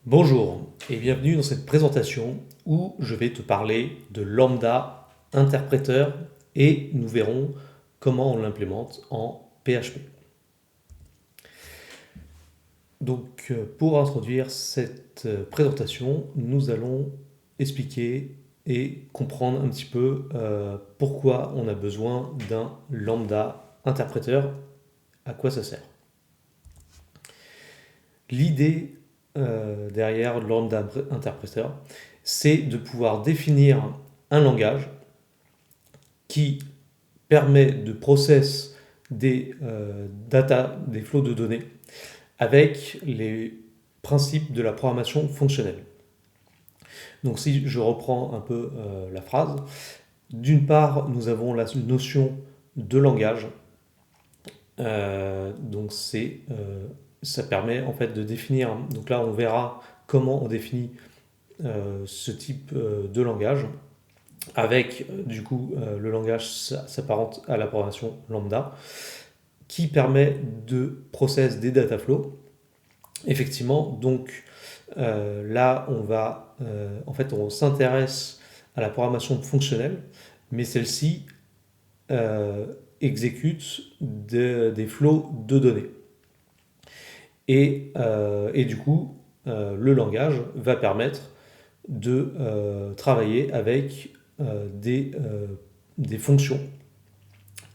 Bonjour et bienvenue dans cette présentation où je vais te parler de lambda interpréteur et nous verrons comment on l'implémente en PHP. Donc pour introduire cette présentation, nous allons expliquer et comprendre un petit peu pourquoi on a besoin d'un lambda interpréteur, à quoi ça sert. L'idée derrière lambda interpréteur, c'est de pouvoir définir un langage qui permet de process des flots de données avec les principes de la programmation fonctionnelle. Donc si je reprends un peu la phrase, d'une part, nous avons la notion de langage. Donc ça permet en fait de définir. Donc là, on verra comment on définit ce type de langage. Avec du coup le langage s'apparente à la programmation lambda qui permet de process des data flows. Effectivement, donc là on s'intéresse à la programmation fonctionnelle, mais celle-ci exécute des flows de données. Et du coup, le langage va permettre de travailler avec des fonctions.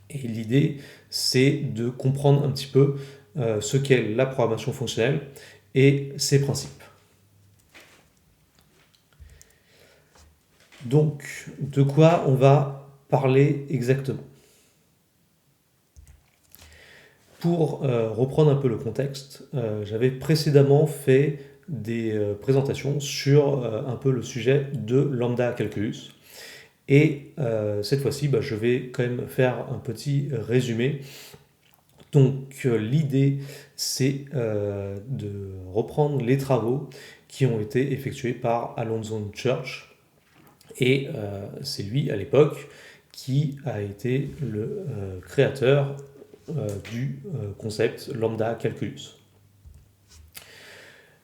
Et l'idée, c'est de comprendre un petit peu ce qu'est la programmation fonctionnelle et ses principes. Donc, de quoi on va parler exactement? Pour reprendre un peu le contexte, j'avais précédemment fait des présentations sur un peu le sujet de lambda calculus. Et cette fois-ci, je vais quand même faire un petit résumé. Donc l'idée, c'est de reprendre les travaux qui ont été effectués par Alonzo Church. Et c'est lui, à l'époque, qui a été le créateur du concept lambda calculus.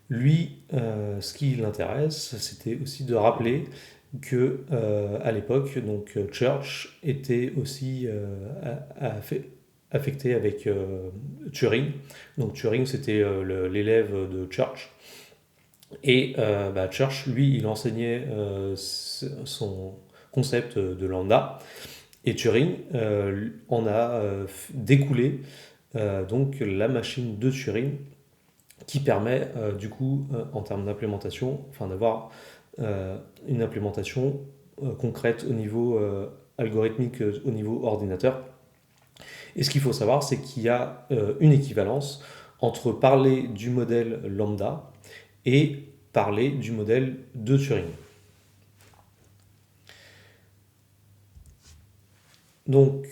Lui, ce qui l'intéresse, c'était aussi de rappeler que à l'époque, donc Church était aussi affecté avec Turing. Donc Turing, c'était l'élève de Church. Et Church, lui, il enseignait son concept de lambda. Et Turing en a découlé donc la machine de Turing qui permet du coup en termes d'implémentation, d'avoir une implémentation concrète au niveau algorithmique, au niveau ordinateur. Et ce qu'il faut savoir, c'est qu'il y a une équivalence entre parler du modèle lambda et parler du modèle de Turing. Donc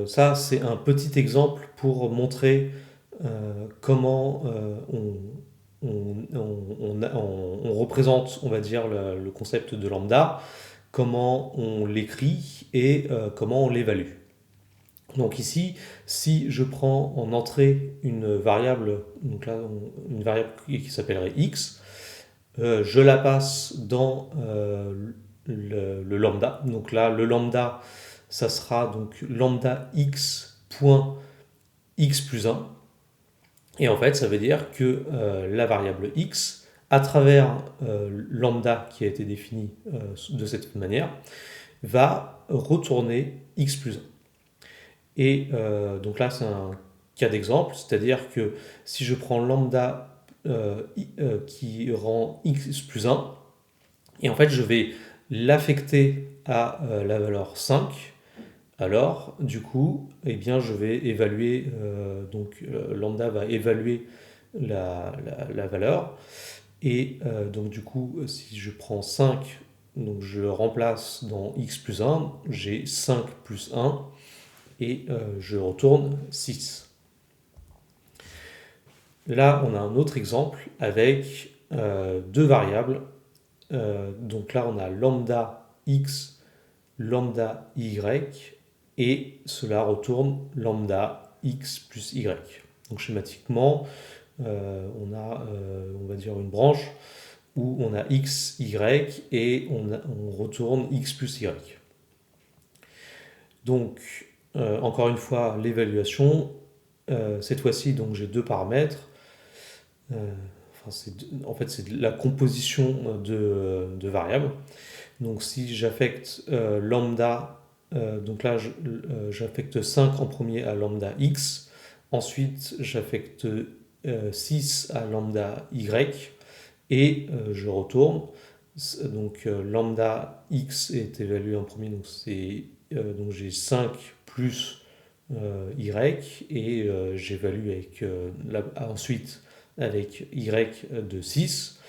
ça, c'est un petit exemple pour montrer comment on représente, on va dire, le concept de lambda, comment on l'écrit et comment on l'évalue. Donc ici, si je prends en entrée une variable, donc là, une variable qui s'appellerait x, je la passe dans le lambda. Donc là, le lambda, ça sera donc lambda x point x plus 1. Et en fait, ça veut dire que la variable x, à travers lambda qui a été défini de cette manière, va retourner x plus 1. Et donc là, c'est un cas d'exemple, c'est-à-dire que si je prends lambda qui rend x plus 1, et en fait, je vais l'affecter à la valeur 5, alors du coup, eh bien, je vais évaluer, lambda va évaluer la valeur, et donc du coup, si je prends 5, donc je le remplace dans x plus 1, j'ai 5 plus 1, et je retourne 6. Là, on a un autre exemple avec deux variables. Donc là, on a lambda x, lambda y, et cela retourne lambda x plus y. Donc schématiquement, on a, on va dire, une branche où on a x, y et on retourne x plus y. Donc, encore une fois, l'évaluation, cette fois-ci, donc j'ai deux paramètres. En fait, c'est la composition de variables. Donc, si j'affecte lambda, donc là, j'affecte 5 en premier à lambda x. Ensuite, j'affecte 6 à lambda y. Et je retourne. Donc, lambda x est évalué en premier. Donc j'ai 5 plus y. Et j'évalue ensuite avec y de 6.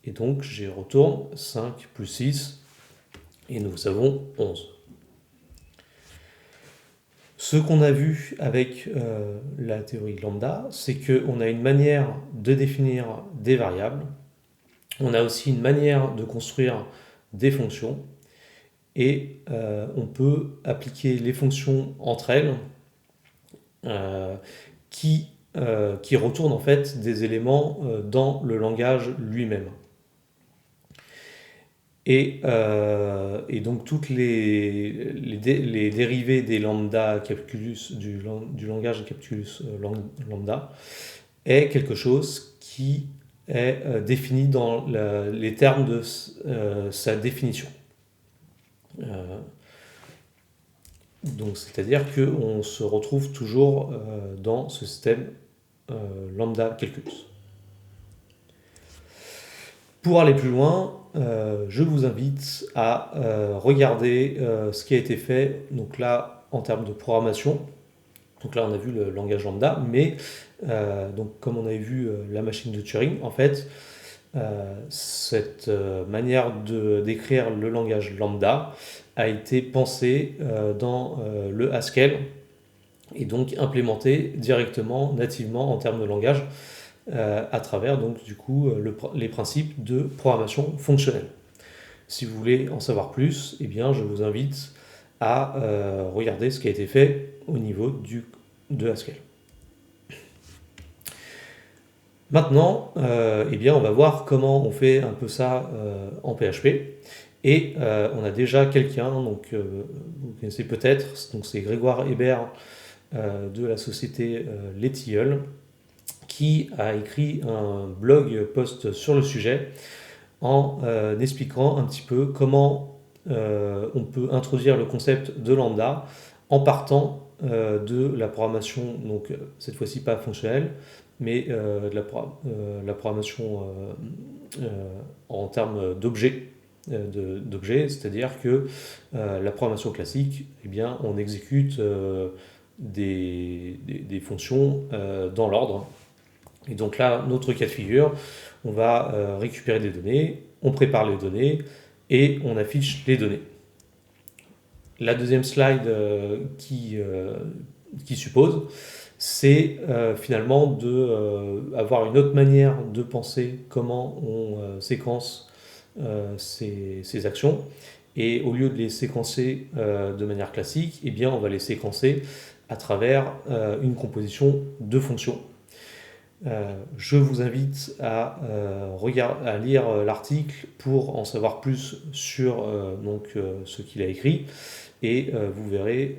Et donc, j'y retourne 5 plus 6, et nous avons 11. Ce qu'on a vu avec la théorie lambda, c'est qu'on a une manière de définir des variables, on a aussi une manière de construire des fonctions, et on peut appliquer les fonctions entre elles qui retournent en fait des éléments dans le langage lui-même. Et donc toutes les dérivées des lambda calculus, du langage de calculus lambda, est quelque chose qui est défini dans les termes de sa définition. Donc c'est-à-dire qu'on se retrouve toujours dans ce système lambda calculus. Pour aller plus loin, je vous invite à regarder ce qui a été fait, donc là, en termes de programmation. Donc là, on a vu le langage lambda, mais donc, comme on avait vu la machine de Turing, en fait, cette manière d'écrire le langage lambda a été pensée dans le Haskell et donc implémentée directement, nativement en termes de langage, à travers donc du coup les principes de programmation fonctionnelle. Si vous voulez en savoir plus, eh bien, je vous invite à regarder ce qui a été fait au niveau de Haskell. Maintenant, eh bien, on va voir comment on fait un peu ça en PHP. Et on a déjà quelqu'un, donc vous connaissez peut-être, donc c'est Grégoire Hébert de la société Les Tilleuls, qui a écrit un blog post sur le sujet en expliquant un petit peu comment on peut introduire le concept de lambda en partant de la programmation, donc cette fois-ci pas fonctionnelle, mais de la programmation en termes d'objets, c'est-à-dire que la programmation classique, eh bien, on exécute des fonctions dans l'ordre. Et donc là, notre cas de figure, on va récupérer des données, on prépare les données et on affiche les données. La deuxième slide qui suppose, c'est finalement d'avoir une autre manière de penser comment on séquence ces actions. Et au lieu de les séquencer de manière classique, eh bien, on va les séquencer à travers une composition de fonctions. Je vous invite à lire l'article pour en savoir plus sur ce qu'il a écrit, et vous verrez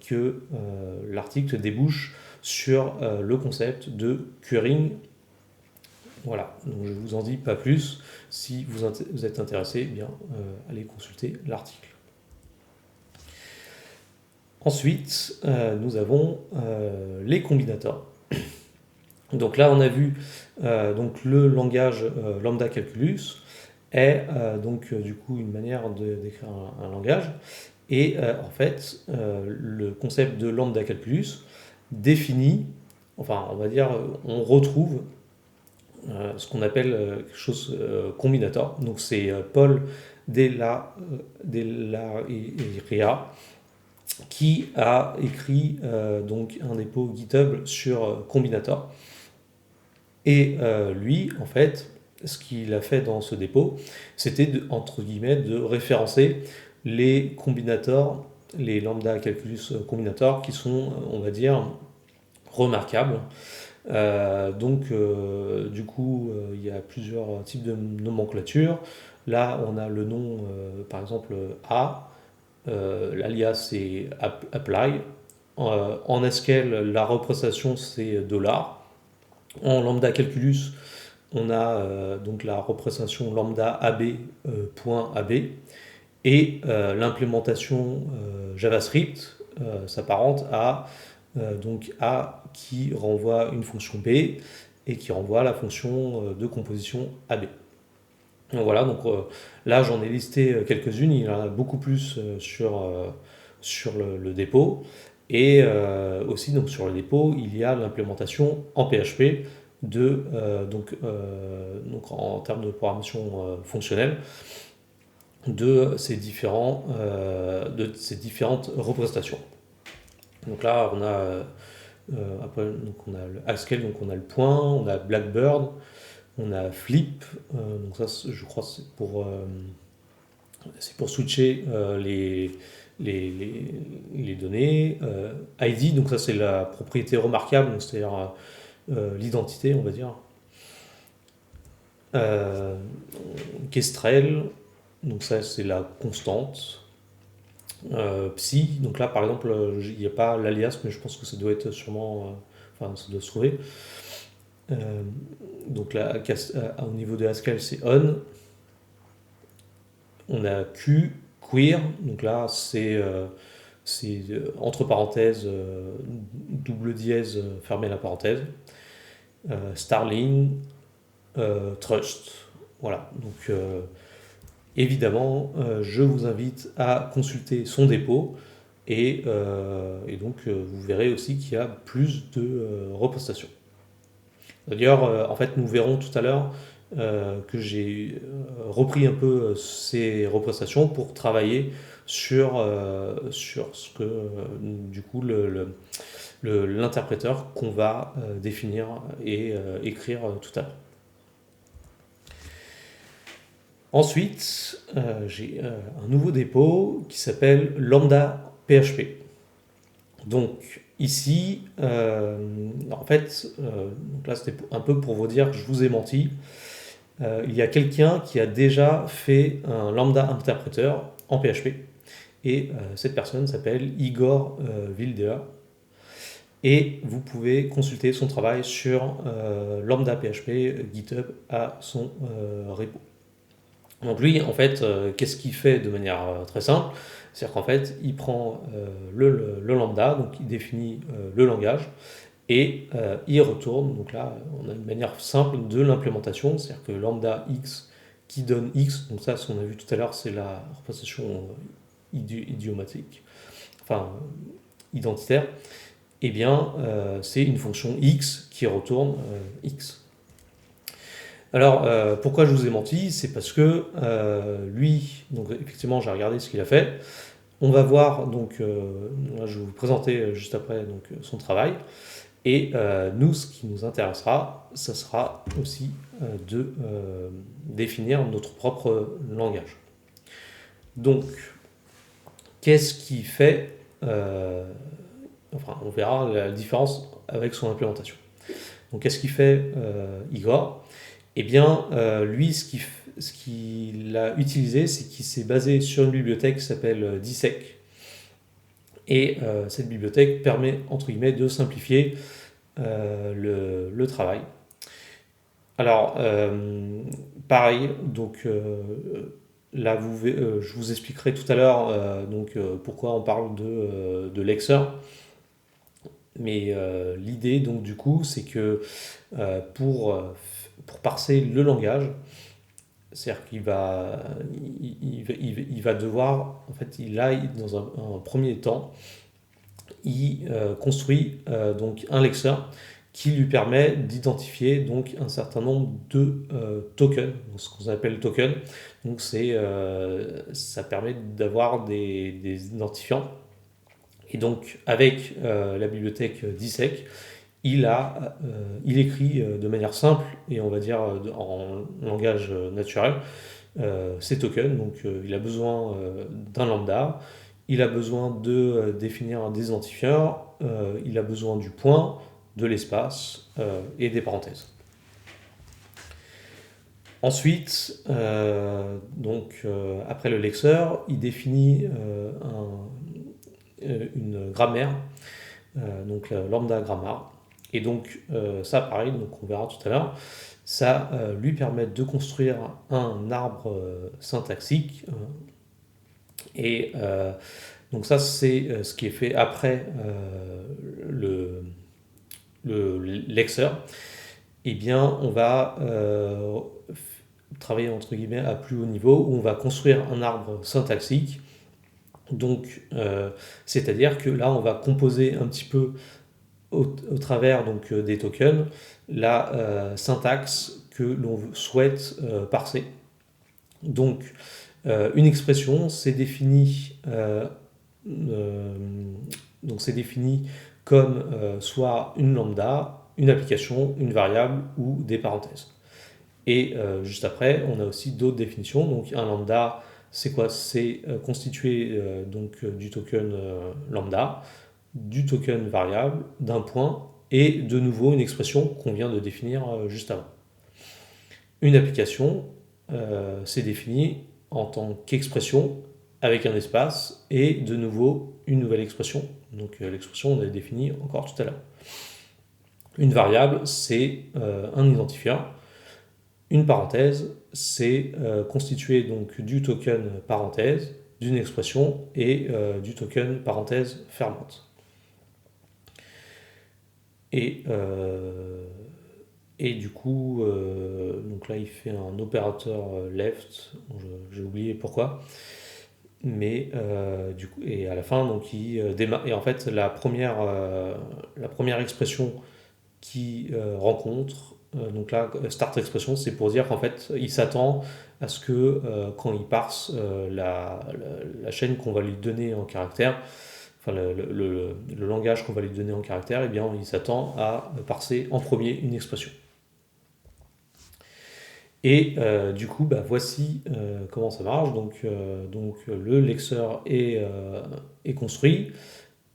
que l'article débouche sur le concept de querying. Voilà, donc je ne vous en dis pas plus. Si vous êtes intéressé, eh bien, allez consulter l'article. Ensuite, nous avons les combinators. Donc là, on a vu donc le langage lambda calculus est du coup une manière d'écrire un langage. Et en fait, le concept de lambda calculus définit, enfin on va dire, on retrouve ce qu'on appelle quelque chose combinator. Donc c'est Paul Della Ria qui a écrit donc un dépôt GitHub sur combinator. Et lui, en fait, ce qu'il a fait dans ce dépôt, c'était entre guillemets de référencer les combinators, les lambda calculus combinators qui sont, on va dire, remarquables. Du coup, il y a plusieurs types de nomenclature. Là, on a le nom, par exemple, A. L'alias, c'est apply. En Haskell, la représentation, c'est $. En lambda calculus, on a donc la représentation lambda AB, point AB. Et l'implémentation JavaScript s'apparente à donc A qui renvoie une fonction B et qui renvoie la fonction de composition AB. Donc voilà, donc là j'en ai listé quelques-unes, il y en a beaucoup plus sur le dépôt. Et aussi donc, sur le dépôt, il y a l'implémentation en PHP donc en termes de programmation fonctionnelle de ces différentes représentations. Donc là, après, donc on a le Haskell, donc on a le point, on a Blackbird, on a Flip. Donc ça, je crois, c'est pour switcher les données. ID, donc ça c'est la propriété remarquable, c'est-à-dire l'identité, on va dire. Kestrel, donc ça c'est la constante. Psi, donc là par exemple, il n'y a pas l'alias, mais je pense que ça doit être sûrement. Enfin, ça doit se trouver. Donc là, au niveau de Haskell, c'est on. On a Q, queer, donc là c'est entre parenthèses, double dièse, fermez la parenthèse. Starling, Trust. Voilà, donc évidemment, je vous invite à consulter son dépôt et donc vous verrez aussi qu'il y a plus de represtations. D'ailleurs, en fait, nous verrons tout à l'heure que j'ai repris un peu ces represtations pour travailler sur ce que, du coup, l'interpréteur qu'on va définir et écrire tout à l'heure. Ensuite, j'ai un nouveau dépôt qui s'appelle Lambda PHP. Donc ici, en fait, donc là c'était un peu pour vous dire que je vous ai menti. Il y a quelqu'un qui a déjà fait un lambda interpréteur en PHP et cette personne s'appelle Igor Wilder et vous pouvez consulter son travail sur lambda PHP GitHub à son repo. Donc lui, en fait, qu'est-ce qu'il fait de manière très simple? C'est-à-dire qu'en fait, il prend le lambda, donc il définit le langage, et il retourne. Donc là, on a une manière simple de l'implémentation, c'est-à-dire que lambda x qui donne x, donc ça, ce qu'on a vu tout à l'heure, c'est la représentation idiomatique, enfin identitaire, et bien c'est une fonction x qui retourne x. Alors, pourquoi je vous ai menti? C'est parce que lui, donc effectivement, j'ai regardé ce qu'il a fait. On va voir, donc, là, je vais vous présenter juste après donc, son travail. Et nous, ce qui nous intéressera, ça sera aussi de définir notre propre langage. Donc, qu'est-ce qui fait enfin, on verra la différence avec son implémentation. Donc, qu'est-ce qu'il fait Igor? Eh bien, lui, ce qu'il a utilisé, c'est qu'il s'est basé sur une bibliothèque qui s'appelle Dissec. Et cette bibliothèque permet, entre guillemets, de simplifier le travail. Alors, pareil, donc là, je vous expliquerai tout à l'heure pourquoi on parle de lexeur. Mais l'idée, donc, du coup, c'est que pour parser le langage, c'est-à-dire qu'il va devoir, en fait, dans un premier temps, il construit donc un lexeur qui lui permet d'identifier donc un certain nombre de tokens, donc ce qu'on appelle tokens. Donc ça permet d'avoir des identifiants. Et donc avec la bibliothèque Dissec, il écrit de manière simple et on va dire en langage naturel ces tokens. Donc il a besoin d'un lambda, il a besoin de définir un identifiant, il a besoin du point de l'espace et des parenthèses. Ensuite, après le lexeur, il définit une grammaire, donc la lambda grammar. Et donc ça, pareil, donc on verra tout à l'heure, ça lui permet de construire un arbre syntaxique. Et donc ça, c'est ce qui est fait après le lexeur. Eh bien, on va travailler entre guillemets à plus haut niveau où on va construire un arbre syntaxique. Donc, c'est-à-dire que là, on va composer un petit peu au travers donc, des tokens la syntaxe que l'on souhaite parser. Donc, une expression, c'est défini, comme soit une lambda, une application, une variable ou des parenthèses. Et juste après, on a aussi d'autres définitions. Donc un lambda, c'est quoi? C'est constitué du token lambda, du token variable, d'un point, et de nouveau une expression qu'on vient de définir juste avant. Une application, c'est défini en tant qu'expression avec un espace et de nouveau une nouvelle expression. Donc l'expression, on l'a définie encore tout à l'heure. Une variable, c'est un identifiant. Une parenthèse, c'est constitué donc du token parenthèse, d'une expression et du token parenthèse fermante. Et du coup, donc là il fait un opérateur left, j'ai oublié pourquoi, mais du coup, et à la fin donc il démarre. Et en fait la première expression qui rencontre. Donc là, start expression, c'est pour dire qu'en fait, il s'attend à ce que quand il parse la chaîne qu'on va lui donner en caractère, enfin le langage qu'on va lui donner en caractère, eh bien, il s'attend à parser en premier une expression. Et du coup, voici comment ça marche. Donc le lexeur est construit.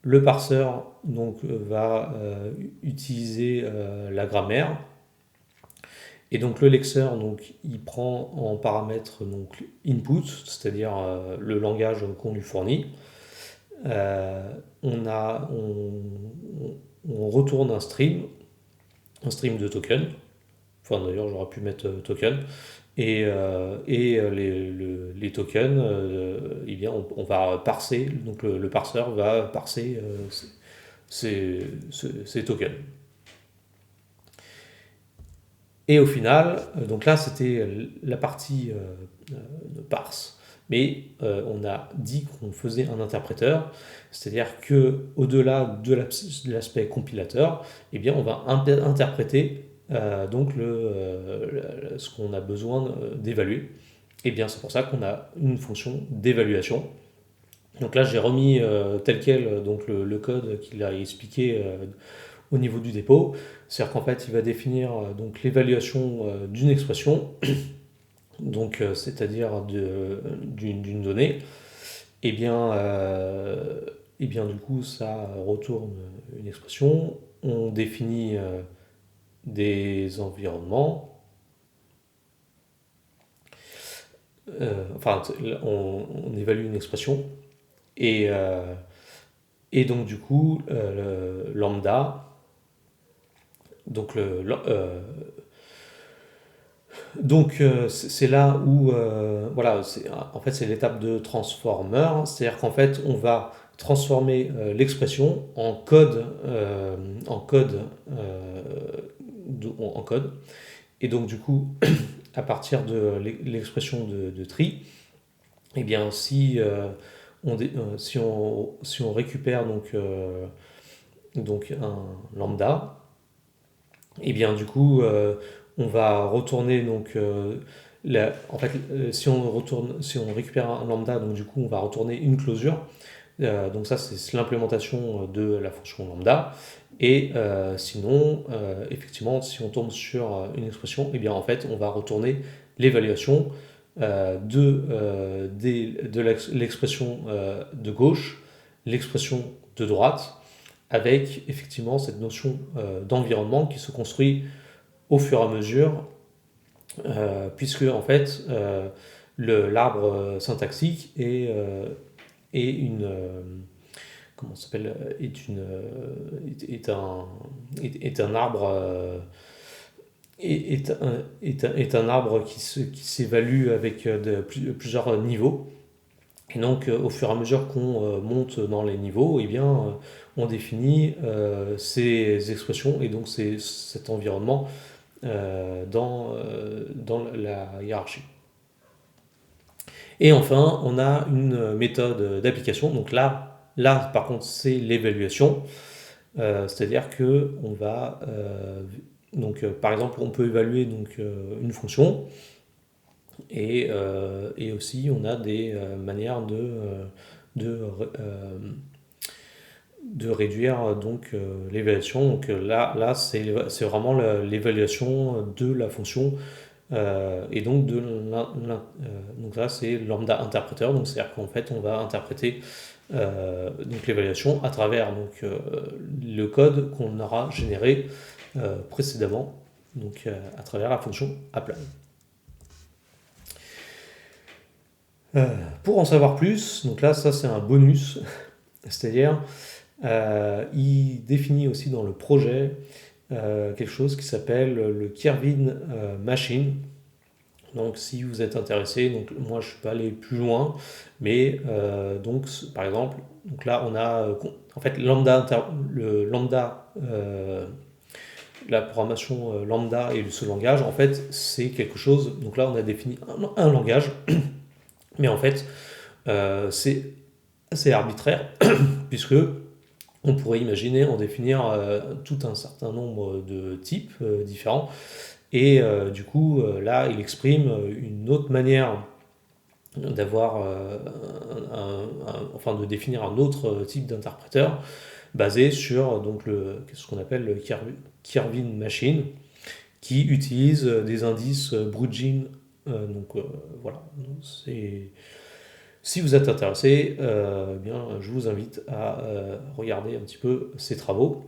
Le parseur donc, va utiliser la grammaire. Et donc le lexeur, donc, il prend en paramètre donc, input, c'est-à-dire le langage qu'on lui fournit. On retourne un stream de token. Enfin d'ailleurs j'aurais pu mettre token. Et les tokens, eh bien, on va parser, donc le parseur va parser ces tokens. Et au final, donc là c'était la partie de parse, mais on a dit qu'on faisait un interpréteur, c'est-à-dire que au-delà de l'aspect compilateur, eh bien on va interpréter donc ce qu'on a besoin d'évaluer. Et bien c'est pour ça qu'on a une fonction d'évaluation. Donc là j'ai remis tel quel donc le code qu'il a expliqué au niveau du dépôt. C'est-à-dire qu'en fait il va définir donc l'évaluation d'une expression, donc c'est-à-dire d'une donnée. Et bien du coup ça retourne une expression. On définit des environnements. On évalue une expression et donc du coup le lambda, donc c'est là où voilà, en fait c'est l'étape de transformer, c'est-à-dire qu'en fait on va transformer l'expression en code et donc du coup à partir de l'expression de tri, et bien si on récupère donc un lambda, et bien du coup on va retourner donc en fait si on récupère un lambda, donc du coup on va retourner une closure. Donc ça c'est l'implémentation de la fonction lambda. Et sinon, effectivement, si on tombe sur une expression, et bien en fait, on va retourner l'évaluation de l'expression de gauche, l'expression de droite, avec effectivement cette notion d'environnement qui se construit au fur et à mesure, puisque en fait l'arbre syntaxique est une comment ça s'appelle est un arbre est un arbre qui s'évalue avec plusieurs niveaux. Et donc, au fur et à mesure qu'on monte dans les niveaux, eh bien, on définit ces expressions et donc cet environnement dans la hiérarchie. Et enfin, on a une méthode d'application. Donc là par contre, c'est l'évaluation. C'est-à-dire que on va par exemple, on peut évaluer une fonction et aussi on a des manières de, euh, de réduire l'évaluation. Donc là c'est vraiment l'évaluation de la fonction et donc donc là c'est lambda interpréteur. Donc c'est-à-dire qu'en fait on va interpréter l'évaluation à travers le code qu'on aura généré précédemment, à travers la fonction apply. Pour en savoir plus, donc là ça c'est un bonus, c'est-à-dire il définit aussi dans le projet quelque chose qui s'appelle le Kirvin Machine. Donc si vous êtes intéressé, donc moi je suis pas allé plus loin, mais par exemple, donc là on a en fait la programmation lambda et ce langage, en fait c'est quelque chose. Donc là on a défini un langage, mais en fait c'est assez arbitraire puisque on pourrait imaginer en définir tout un certain nombre de types différents. Et du coup, là, il exprime une autre manière d'avoir, enfin de définir un autre type d'interpréteur basé sur ce qu'on appelle le Kirvin Machine, qui utilise des indices Bruggen. Voilà. Si vous êtes intéressé, bien, je vous invite à regarder un petit peu ces travaux.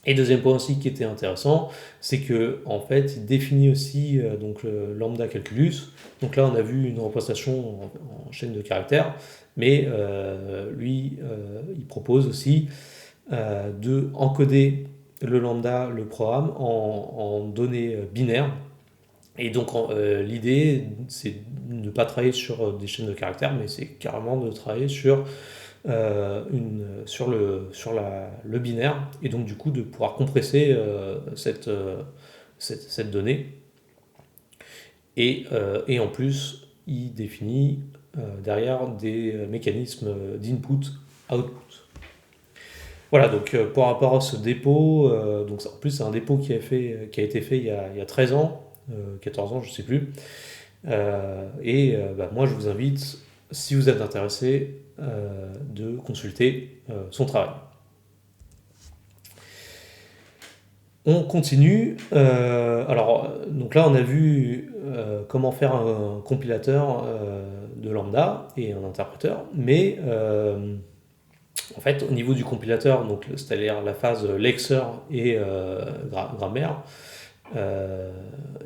Et deuxième point aussi qui était intéressant, c'est que en fait, il définit aussi le lambda calculus. Donc là, on a vu une représentation en chaîne de caractères, mais lui, il propose aussi de encoder le lambda, le programme, en données binaires. Et donc l'idée, c'est de ne pas travailler sur des chaînes de caractères, mais c'est carrément de travailler sur le binaire, et donc du coup de pouvoir compresser cette donnée. Et en plus, il définit derrière des mécanismes d'input-output. Voilà, donc par rapport à ce dépôt, en plus c'est un dépôt qui a été fait il y a 13 ans, 14 ans, je ne sais plus. Moi je vous invite, si vous êtes intéressé, de consulter son travail. On continue. Donc là, on a vu comment faire un compilateur de lambda et un interpréteur, mais en fait, au niveau du compilateur, c'est-à-dire la phase lexer et grammaire,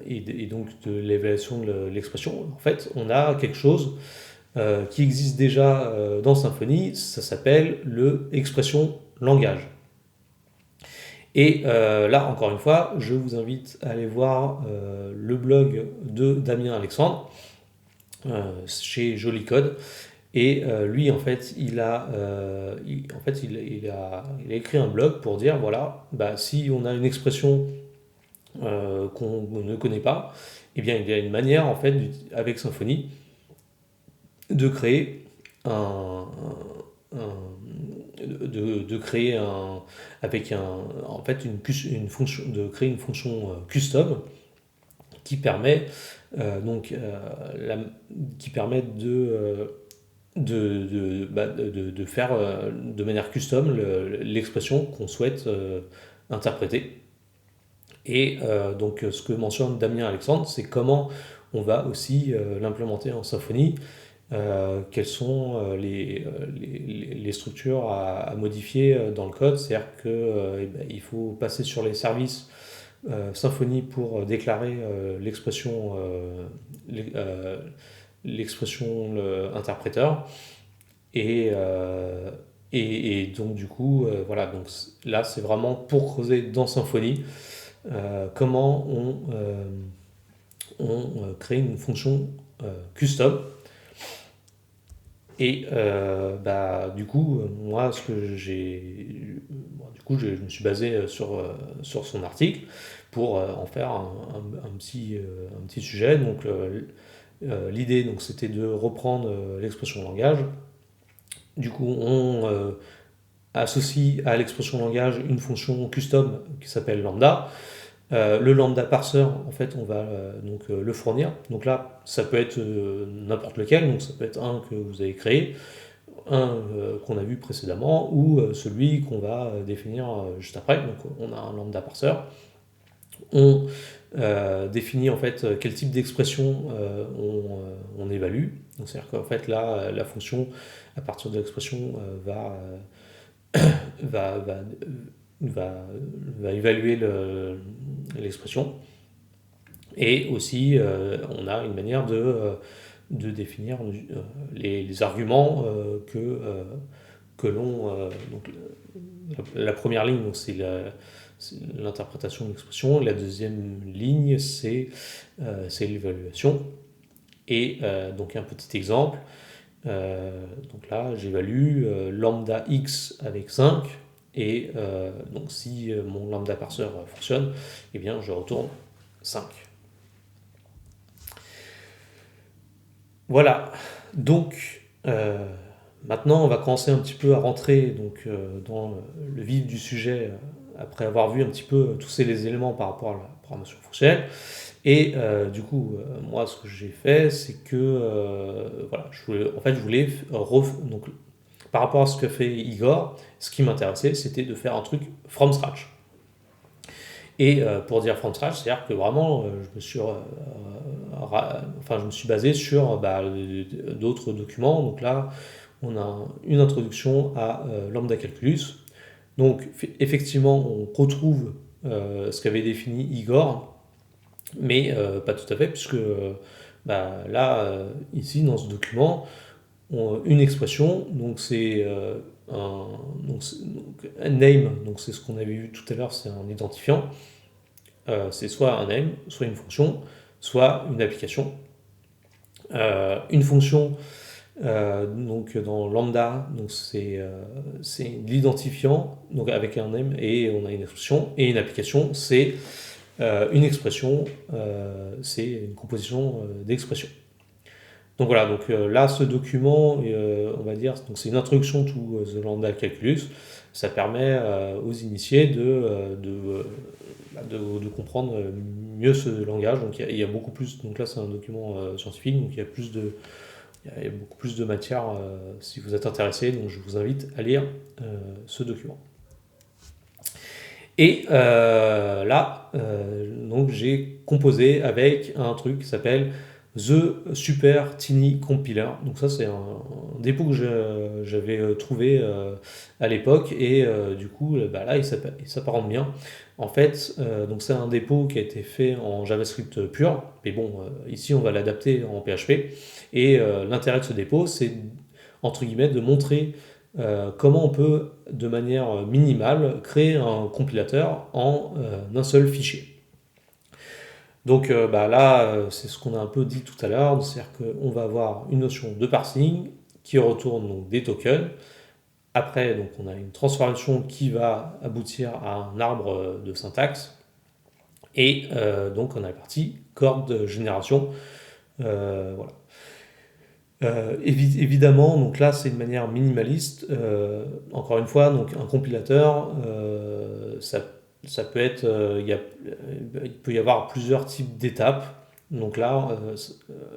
et donc de l'évaluation de l'expression, en fait, on a quelque chose qui existe déjà dans Symfony, ça s'appelle le expression langage. Et là, encore une fois, je vous invite à aller voir le blog de Damien Alexandre chez Joli Code. Et lui, en fait, il a écrit un blog pour dire voilà, si on a une expression qu'on ne connaît pas, eh bien, il y a une manière, en fait, avec Symfony, de créer de créer une fonction, de créer une fonction custom qui permet qui permet de faire de manière custom l'expression qu'on souhaite interpréter. Et donc ce que mentionne Damien Alexandre, c'est comment on va aussi l'implémenter en Symfony quelles sont les structures à modifier dans le code. C'est-à-dire qu'il faut passer sur les services Symfony pour déclarer l'expression interpréteur. Et, euh, et donc du coup, voilà, donc là c'est vraiment pour creuser dans Symfony comment on crée une fonction custom. Et du coup, moi, je me suis basé sur son article pour en faire un petit sujet. Donc, l'idée, donc, c'était de reprendre l'expression langage. Du coup, on associe à l'expression langage une fonction custom qui s'appelle lambda. Le lambda parser, en fait, on va le fournir. Donc là, ça peut être n'importe lequel, donc ça peut être un que vous avez créé, un qu'on a vu précédemment, ou celui qu'on va définir juste après. Donc on a un lambda parser. On définit en fait quel type d'expression on évalue. Donc c'est-à-dire qu'en fait là, la fonction, à partir de l'expression, va, va, va, va évaluer l'expression. Et aussi, on a une manière de définir les arguments que l'on. Donc, la première ligne, donc, c'est l'interprétation de l'expression. La deuxième ligne, c'est l'évaluation. Et donc, un petit exemple. Donc là, j'évalue lambda x avec 5. Et donc, si mon lambda parser fonctionne, eh bien, je retourne 5. Voilà. Donc, maintenant, on va commencer un petit peu à rentrer dans le vif du sujet, après avoir vu un petit peu tous ces éléments par rapport à la programmation fonctionnelle. Et du coup, moi, ce que j'ai fait, c'est que voilà, je voulais donc, par rapport à ce que fait Igor, ce qui m'intéressait, c'était de faire un truc from scratch. Et pour dire from scratch, c'est-à-dire que vraiment, je me suis basé sur d'autres documents. Donc là, on a une introduction à Lambda Calculus. Donc effectivement, on retrouve ce qu'avait défini Igor, mais pas tout à fait, puisque ici, dans ce document, une expression, donc c'est un name, donc c'est ce qu'on avait vu tout à l'heure, c'est un identifiant. C'est soit un name, soit une fonction, soit une application. Une fonction, donc dans lambda, donc c'est l'identifiant, donc avec un name et on a une expression, et une application, c'est une expression, c'est une composition d'expressions. Donc voilà, donc là, ce document, on va dire, donc c'est une introduction to the lambda calculus. Ça permet aux initiés de comprendre mieux ce langage. Donc il y a beaucoup plus. Donc là, c'est un document scientifique, donc il y a beaucoup plus de matière si vous êtes intéressé. Donc je vous invite à lire ce document. Et donc j'ai composé avec un truc qui s'appelle The Super Tiny Compiler. Donc ça c'est un dépôt que j'avais trouvé à l'époque et du coup là il s'apparente bien. En fait, donc c'est un dépôt qui a été fait en JavaScript pur, mais bon ici on va l'adapter en PHP. Et l'intérêt de ce dépôt c'est entre guillemets de montrer comment on peut de manière minimale créer un compilateur en un seul fichier. Donc c'est ce qu'on a un peu dit tout à l'heure, c'est-à-dire qu'on va avoir une notion de parsing qui retourne donc des tokens. Après, donc, on a une transformation qui va aboutir à un arbre de syntaxe. Et donc on a la partie corde de génération. Voilà. Évidemment, donc là c'est une manière minimaliste. Encore une fois, donc un compilateur, ça peut être, il peut y avoir plusieurs types d'étapes. Donc là,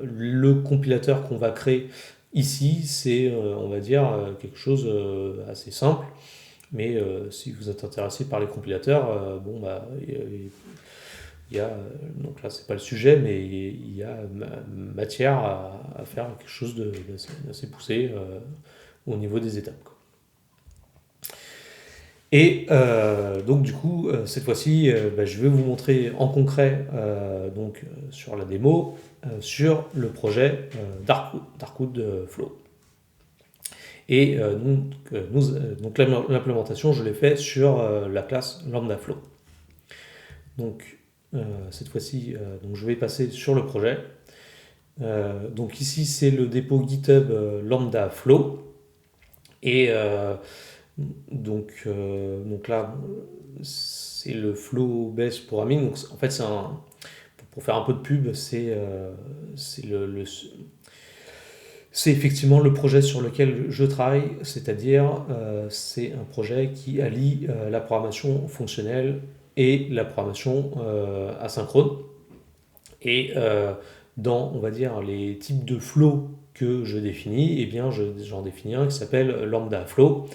le compilateur qu'on va créer ici, c'est, on va dire, quelque chose assez simple. Mais si vous êtes intéressé par les compilateurs, il y a, donc là c'est pas le sujet, mais il y a matière à faire quelque chose d'assez poussé au niveau des étapes, quoi. Et donc du coup, cette fois-ci, bah, je vais vous montrer en concret, sur la démo, sur le projet Darkwood Flow. Et donc l'implémentation, je l'ai fait sur la classe Lambda Flow. Donc cette fois-ci, donc je vais passer sur le projet. Donc ici, c'est le dépôt GitHub Lambda Flow. Et donc là, c'est le Flow Based Programming. Donc en fait, pour faire un peu de pub, c'est effectivement le projet sur lequel je travaille, c'est-à-dire c'est un projet qui allie la programmation fonctionnelle et la programmation asynchrone. Et dans, on va dire, les types de flow que je définis, eh bien, j'en définis un qui s'appelle Lambda Flow.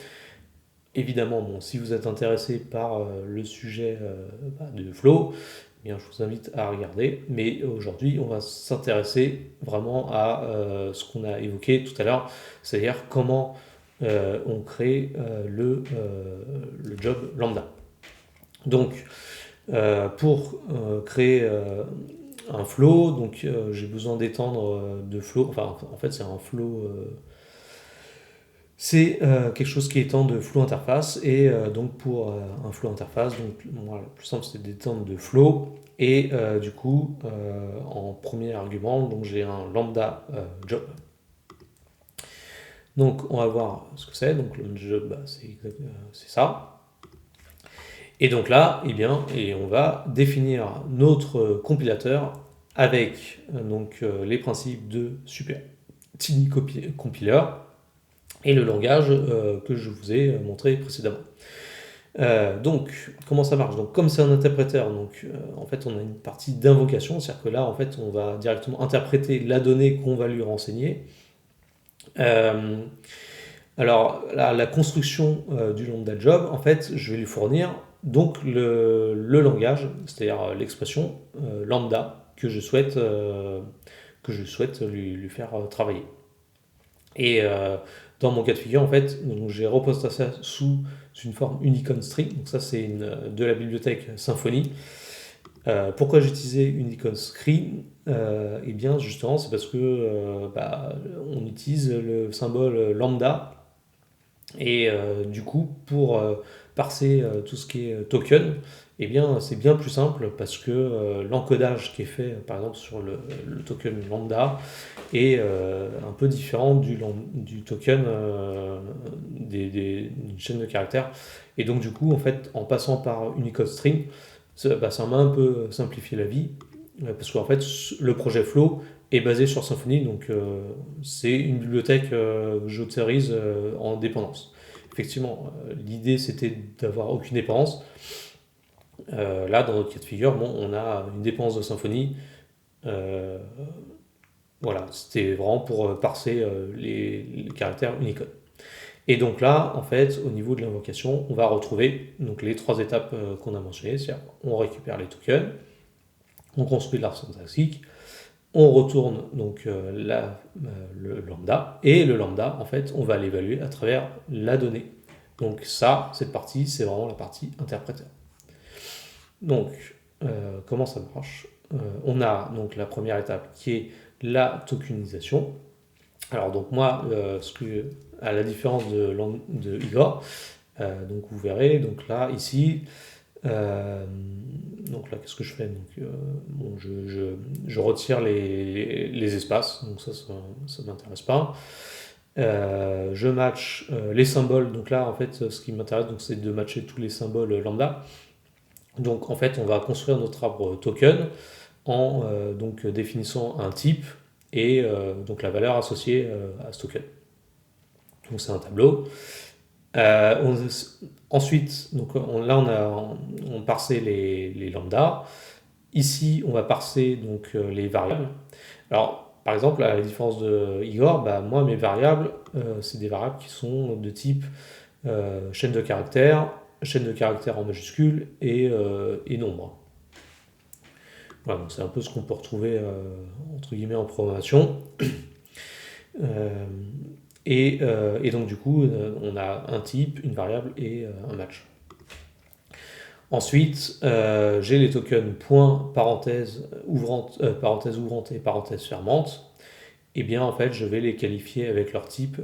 Évidemment, bon, si vous êtes intéressé par le sujet de flow, eh bien, je vous invite à regarder. Mais aujourd'hui, on va s'intéresser vraiment à ce qu'on a évoqué tout à l'heure, c'est-à-dire comment on crée le job lambda. Donc, pour créer un flow, donc j'ai besoin d'étendre de flow. Enfin, en fait, c'est un flow. C'est quelque chose qui étend de flow interface. Et donc, pour un flow interface, donc moi, le plus simple, c'est d'étendre de flow. Et du coup, en premier argument, donc j'ai un lambda job. Donc, on va voir ce que c'est. Donc, le job, bah, c'est ça. Et donc là, eh bien, et on va définir notre compilateur avec les principes de Super Tiny Compiler et le langage que je vous ai montré précédemment. Donc, comment ça marche? Donc, comme c'est un interpréteur, en fait, on a une partie d'invocation, c'est-à-dire que là, en fait, on va directement interpréter la donnée qu'on va lui renseigner. Alors, la construction du lambda job, en fait, je vais lui fournir donc le langage, c'est-à-dire l'expression lambda que je souhaite lui faire travailler. Et dans mon cas de figure, en fait, j'ai reposté ça sous une forme Unicode String. Donc ça, c'est de la bibliothèque Symfony. Pourquoi j'ai utilisé Unicode String? Eh bien, justement, c'est parce que on utilise le symbole lambda. Et du coup, pour parser tout ce qui est token, eh bien, c'est bien plus simple parce que l'encodage qui est fait, par exemple, sur le token lambda est un peu différent du token d'une chaîne de caractères. Et donc, du coup, en fait, en passant par Unicode String, ça m'a un peu simplifié la vie parce qu'en fait, le projet Flow est basé sur Symfony, donc c'est une bibliothèque que j'autorise en dépendance. Effectivement, l'idée c'était d'avoir aucune dépendance. Là, dans notre cas de figure, bon, on a une dépendance de Symfony. Voilà, c'était vraiment pour parser les caractères Unicode. Et donc là, en fait, au niveau de l'invocation, on va retrouver donc, les trois étapes qu'on a mentionnées, c'est-à-dire on récupère les tokens, on construit l'arbre syntaxique, on retourne donc le lambda, et le lambda, en fait, on va l'évaluer à travers la donnée. Donc ça, cette partie, c'est vraiment la partie interpréteur. Donc, comment ça marche? On a donc la première étape qui est la tokenisation. Alors donc moi, à la différence de Igor, donc vous verrez, donc là, ici, donc là, qu'est-ce que je fais? Donc, je retire les espaces, donc ça ne m'intéresse pas. Je match les symboles, donc là, en fait, ce qui m'intéresse, c'est de matcher tous les symboles lambda. Donc, en fait, on va construire notre arbre token en définissant un type et donc la valeur associée à ce token. Donc, c'est un tableau. Ensuite, on parsait les lambda. Ici, on va parser donc les variables. Alors, par exemple, à la différence de Igor, moi, mes variables, c'est des variables qui sont de type chaîne de caractères en majuscule et nombre. Voilà, donc c'est un peu ce qu'on peut retrouver entre guillemets en programmation. Euh, et donc du coup, on a un type, une variable et un match. Ensuite, j'ai les tokens point, parenthèse ouvrante et parenthèse fermante. Et bien en fait, je vais les qualifier avec leur type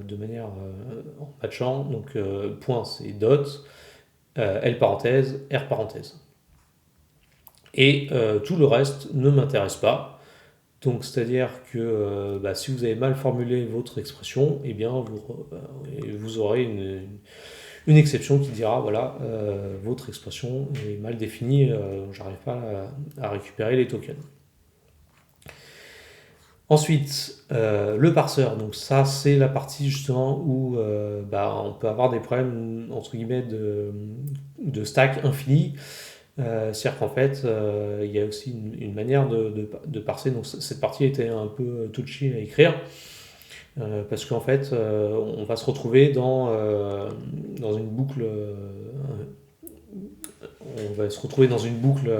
de manière en matchant. Donc point c'est dot, L parenthèse, R parenthèse. Et tout le reste ne m'intéresse pas. Donc, c'est-à-dire que si vous avez mal formulé votre expression, eh bien, vous aurez une exception qui dira, voilà, votre expression est mal définie, j'arrive pas à récupérer les tokens. Ensuite, le parseur, donc ça c'est la partie justement où on peut avoir des problèmes entre guillemets de stack infini. C'est-à-dire qu'en fait, il y a aussi une manière de parser. Donc cette partie était un peu touchy à écrire. Parce qu'en fait, on va se retrouver dans une boucle. On va se retrouver dans une boucle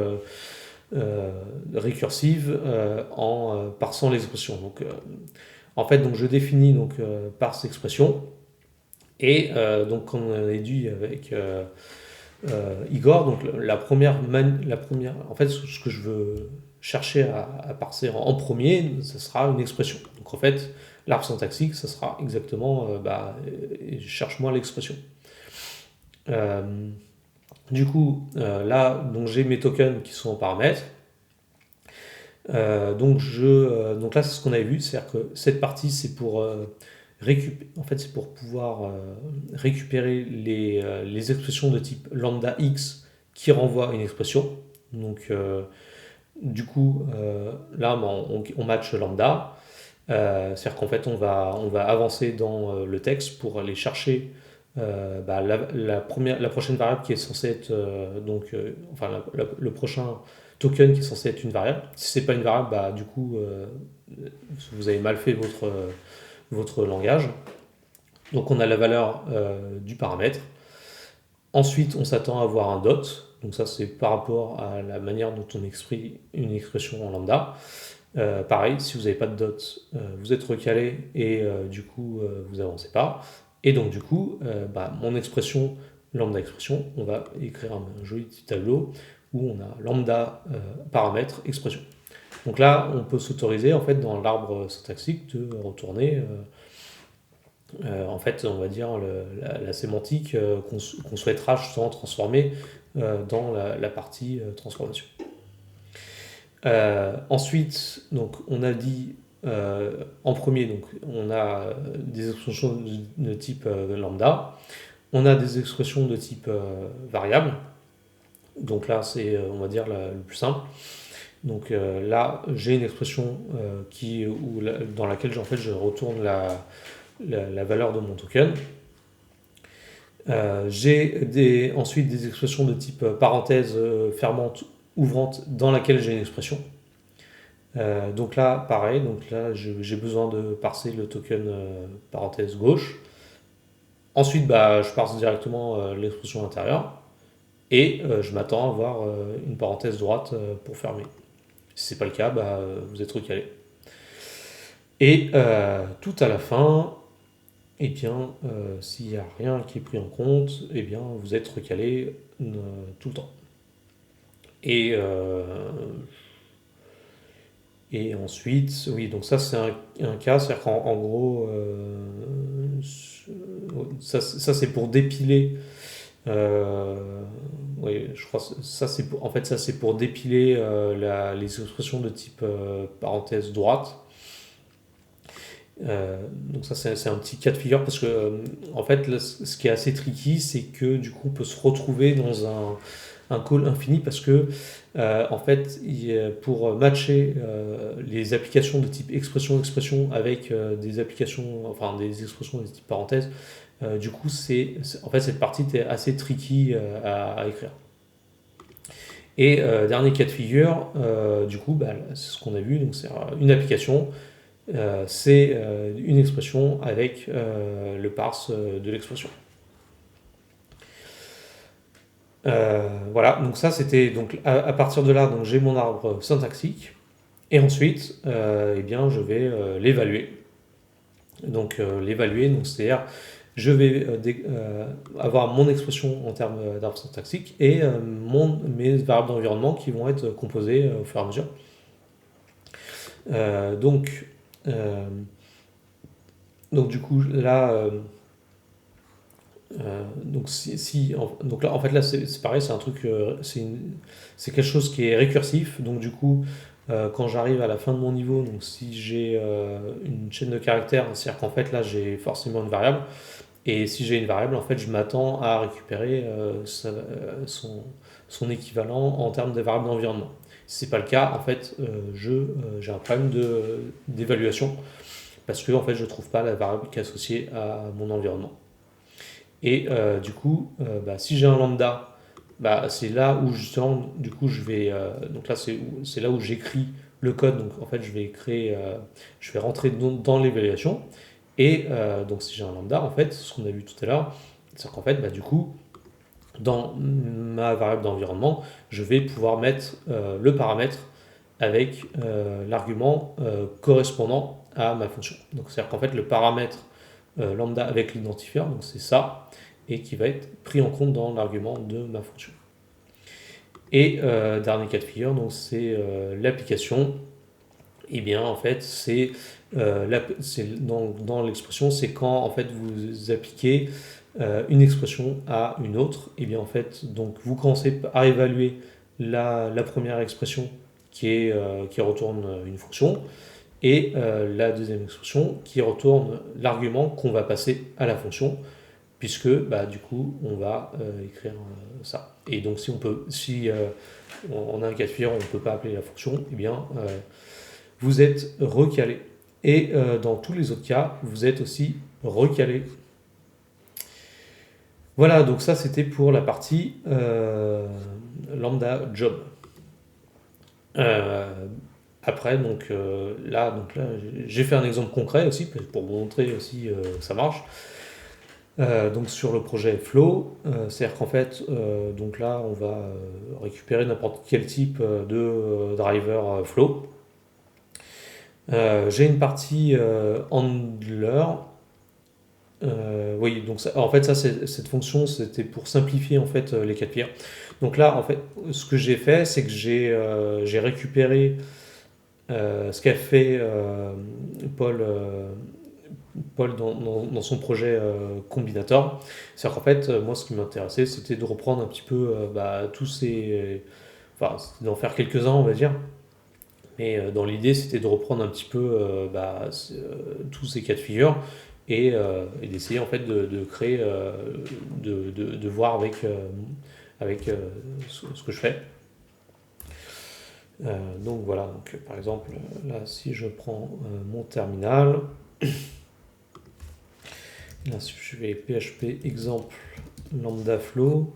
récursive en parsant l'expression. Donc, en fait, donc je définis donc parse expression et donc comme on a dit avec Igor, donc en fait, ce que je veux chercher à parser en premier, ce sera une expression. Donc en fait, l'arbre syntaxique, ça sera exactement, cherche-moi l'expression. Du coup, là, donc j'ai mes tokens qui sont en paramètres. Donc là, c'est ce qu'on avait vu, c'est-à-dire que cette partie, c'est pour c'est pour pouvoir récupérer les expressions de type lambda x qui renvoient à une expression. Donc, du coup, là, on match lambda. C'est-à-dire qu'en fait, on va avancer dans le texte pour aller chercher la prochaine variable qui est censée être le prochain token qui est censé être une variable. Si c'est pas une variable, du coup, vous avez mal fait votre langage. Donc on a la valeur du paramètre. Ensuite, on s'attend à avoir un dot. Donc ça, c'est par rapport à la manière dont on exprime une expression en lambda. Pareil, si vous n'avez pas de dot, vous êtes recalé et du coup, vous avancez pas. Et donc du coup, mon expression, lambda expression, on va écrire un joli petit tableau où on a lambda paramètre expression. Donc là, on peut s'autoriser en fait dans l'arbre syntaxique de retourner en fait, on va dire la sémantique qu'on souhaitera justement transformer dans la partie transformation. Ensuite, donc, on a dit en premier, donc, on a des expressions de type lambda, on a des expressions de type variable. Donc là, c'est, on va dire, le plus simple. Donc là, j'ai une expression dans laquelle en fait, je retourne la valeur de mon token. J'ai ensuite des expressions de type parenthèse fermante ouvrante dans laquelle j'ai une expression. Donc là, pareil, donc là, j'ai besoin de parser le token parenthèse gauche. Ensuite, je parse directement l'expression intérieure. Et je m'attends à avoir une parenthèse droite pour fermer. Si ce n'est pas le cas, vous êtes recalé. Et tout à la fin, eh bien, s'il n'y a rien qui est pris en compte, eh bien, vous êtes recalé tout le temps. Et ensuite, oui, donc ça c'est un cas, c'est-à-dire qu'en gros, ça c'est pour dépiler. Oui, je crois que ça c'est pour dépiler les expressions de type parenthèse droite. Donc ça c'est un petit cas de figure parce que en fait là, ce qui est assez tricky c'est que du coup on peut se retrouver dans un call infini parce que en fait pour matcher les applications de type expression avec des applications enfin des expressions de type parenthèse du coup en fait cette partie est assez tricky à écrire. Et dernier cas de figure du coup c'est ce qu'on a vu, donc c'est une application. C'est une expression avec le parse de l'expression. Voilà, donc ça c'était donc à partir de là, donc j'ai mon arbre syntaxique et ensuite, eh bien, je vais l'évaluer. Donc l'évaluer, donc c'est-à-dire je vais avoir mon expression en termes d'arbre syntaxique et mes variables d'environnement qui vont être composées au fur et à mesure. Euh, donc, euh, donc du coup là, donc donc là en fait là c'est pareil, c'est un truc, c'est quelque chose qui est récursif. Donc du coup, quand j'arrive à la fin de mon niveau, donc si j'ai une chaîne de caractères, c'est-à-dire qu'en fait là j'ai forcément une variable. Et si j'ai une variable, en fait, je m'attends à récupérer son équivalent en termes de variables d'environnement. Si c'est pas le cas, en fait, j'ai un problème d'évaluation parce que en fait, je trouve pas la variable qui est associée à mon environnement. Et du coup, bah, si j'ai un lambda, bah, c'est là où justement, du coup, donc là, c'est là où j'écris le code. Donc en fait, je vais rentrer dans l'évaluation. Et donc si j'ai un lambda, en fait, ce qu'on a vu tout à l'heure, c'est qu'en fait, bah, du coup, dans ma variable d'environnement, je vais pouvoir mettre le paramètre avec l'argument correspondant à ma fonction. Donc c'est-à-dire qu'en fait, le paramètre lambda avec l'identifieur, donc c'est ça, et qui va être pris en compte dans l'argument de ma fonction. Et dernier cas de figure, donc c'est l'application. Et bien en fait, dans l'expression, c'est quand en fait vous appliquez une expression à une autre. Et bien en fait, donc vous commencez à évaluer la première expression qui retourne une fonction et la deuxième expression qui retourne l'argument qu'on va passer à la fonction, puisque bah, du coup on va écrire ça. Et donc si on a un cas de figure où on ne peut pas appeler la fonction, eh bien vous êtes recalé. Et dans tous les autres cas, vous êtes aussi recalé. Voilà, donc ça c'était pour la partie lambda job. Euh, Après, donc là, j'ai fait un exemple concret aussi pour vous montrer aussi que ça marche. Donc sur le projet Flow, c'est-à-dire qu'en fait, donc là, on va récupérer n'importe quel type de driver Flow. J'ai une partie handler. Oui, donc en fait, cette fonction, c'était pour simplifier en fait les cas de pire. Donc là, en fait, ce que j'ai fait, c'est que j'ai récupéré ce qu'a fait Paul dans son projet Combinator. C'est-à-dire qu'en fait, moi, ce qui m'intéressait, c'était de reprendre un petit peu bah, tous ces. Enfin, c'était d'en faire quelques-uns, on va dire. Mais dans l'idée, c'était de reprendre un petit peu bah, tous ces cas de figure et d'essayer en fait de créer, de voir avec ce que je fais. Donc voilà, donc, par exemple, là, si je prends mon terminal, là, si je vais PHP exemple lambda flow,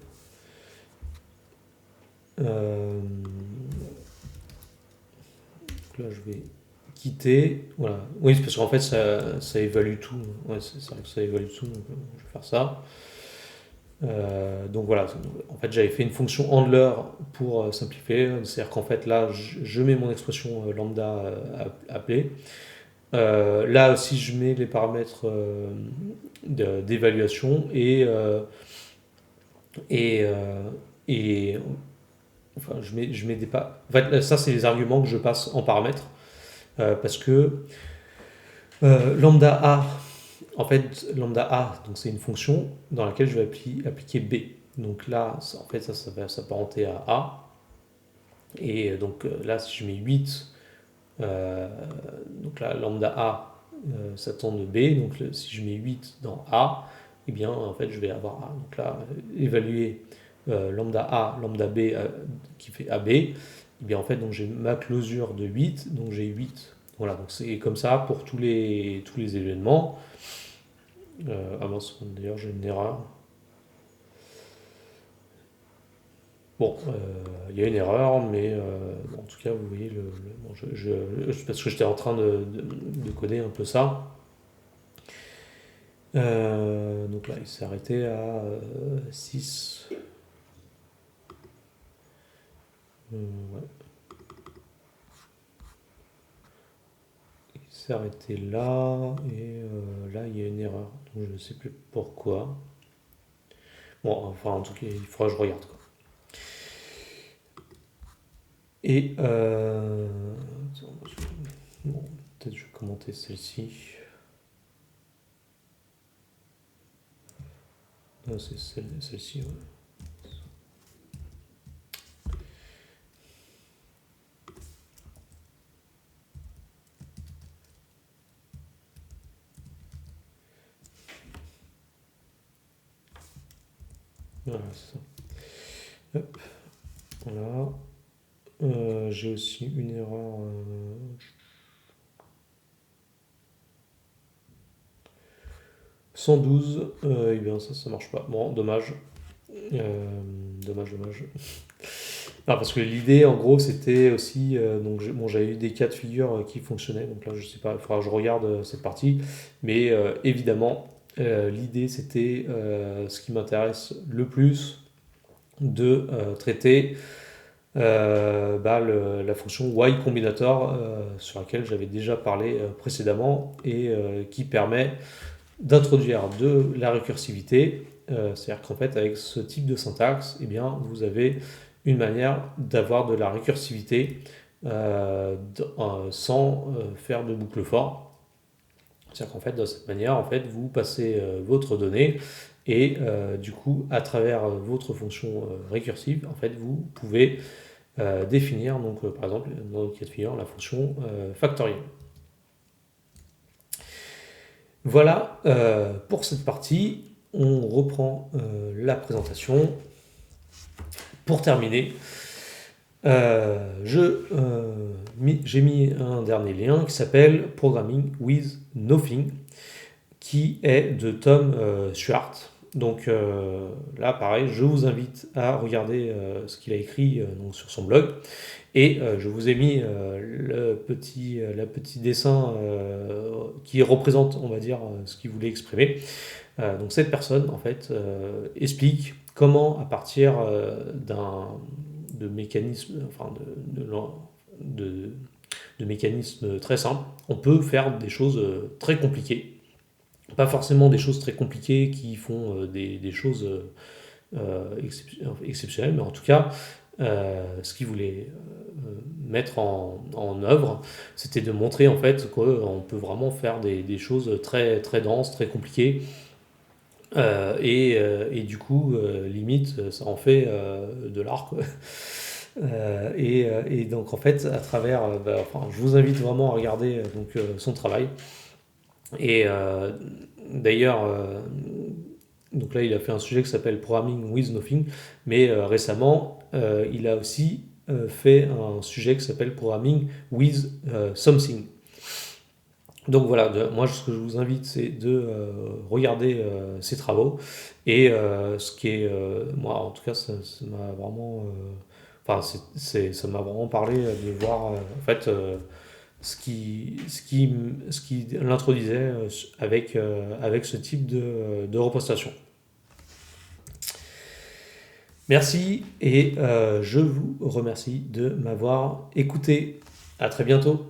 là, je vais quitter. Voilà. Oui, c'est parce qu'en fait, ça évalue tout. Ouais, c'est vrai que ça évalue tout, donc je vais faire ça. Donc voilà, en fait j'avais fait une fonction handler pour simplifier, c'est-à-dire qu'en fait là je mets mon expression lambda appelée. Là aussi je mets les paramètres d'évaluation et, et enfin je mets des pas. En fait, ça c'est les arguments que je passe en paramètres parce que lambda A, en fait, lambda A, donc c'est une fonction dans laquelle je vais appliquer B. Donc là, en fait, ça va s'apparenter à A. Et donc là, si je mets 8, donc là, lambda A, ça tend de B. Donc si je mets 8 dans A, eh bien, en fait, je vais avoir A. Donc là, évaluer lambda A, lambda B qui fait AB, eh bien, en fait, donc j'ai ma closure de 8, donc j'ai 8. Voilà, donc c'est comme ça pour tous les événements. Ah mince, d'ailleurs j'ai une erreur. Bon, il y a une erreur, mais en tout cas, vous voyez, bon, parce que j'étais en train de coder un peu ça. Donc là, il s'est arrêté à 6. Ouais. Il s'est arrêté là, et là il y a une erreur. Donc je ne sais plus pourquoi. Bon, enfin en tout cas, il faudra que je regarde quoi. Et attends, bon, peut-être je vais commenter celle-ci. Non, c'est celle-ci, ouais. Voilà, c'est ça. Hop, voilà. J'ai aussi une erreur. 112, eh bien ça marche pas. Bon, dommage. Dommage. Ah, parce que l'idée, en gros, c'était aussi. Donc, bon, j'avais eu des cas de figure qui fonctionnaient. Donc là, je sais pas, il faudra que je regarde cette partie. Mais évidemment, l'idée, c'était ce qui m'intéresse le plus de traiter la fonction Y Combinator sur laquelle j'avais déjà parlé précédemment et qui permet d'introduire de la récursivité. C'est-à-dire qu'en fait, avec ce type de syntaxe, eh bien, vous avez une manière d'avoir de la récursivité sans faire de boucle for. C'est-à-dire qu'en fait, de cette manière, en fait, vous passez votre donnée et du coup, à travers votre fonction récursive, en fait, vous pouvez définir, donc, par exemple, dans notre cas de figure, la fonction factorielle. Voilà pour cette partie. On reprend la présentation. Pour terminer, j'ai mis un dernier lien qui s'appelle Programming with Nothing, qui est de Tom Schwartz. Donc là, pareil, je vous invite à regarder ce qu'il a écrit donc, sur son blog. Et je vous ai mis le petit dessin qui représente, on va dire, ce qu'il voulait exprimer. Donc cette personne, en fait, explique comment, à partir de mécanismes, enfin de mécanismes très simples, on peut faire des choses très compliquées. Pas forcément des choses très compliquées qui font des choses exceptionnelles, mais en tout cas, ce qu'il voulait mettre en œuvre, c'était de montrer en fait qu'on peut vraiment faire des choses très, très denses, très compliquées, et du coup, limite, ça en fait de l'art, quoi. Et donc en fait, à travers, enfin, je vous invite vraiment à regarder donc, son travail. Et d'ailleurs, donc là, il a fait un sujet qui s'appelle Programming with Nothing, mais récemment, il a aussi fait un sujet qui s'appelle Programming with Something. Donc voilà, moi ce que je vous invite, c'est de regarder ses travaux. Et ce qui est, moi en tout cas, ça m'a vraiment, enfin, ça m'a vraiment parlé de voir en fait ce qui l'introduisait avec ce type de représentation. Merci et je vous remercie de m'avoir écouté. À très bientôt.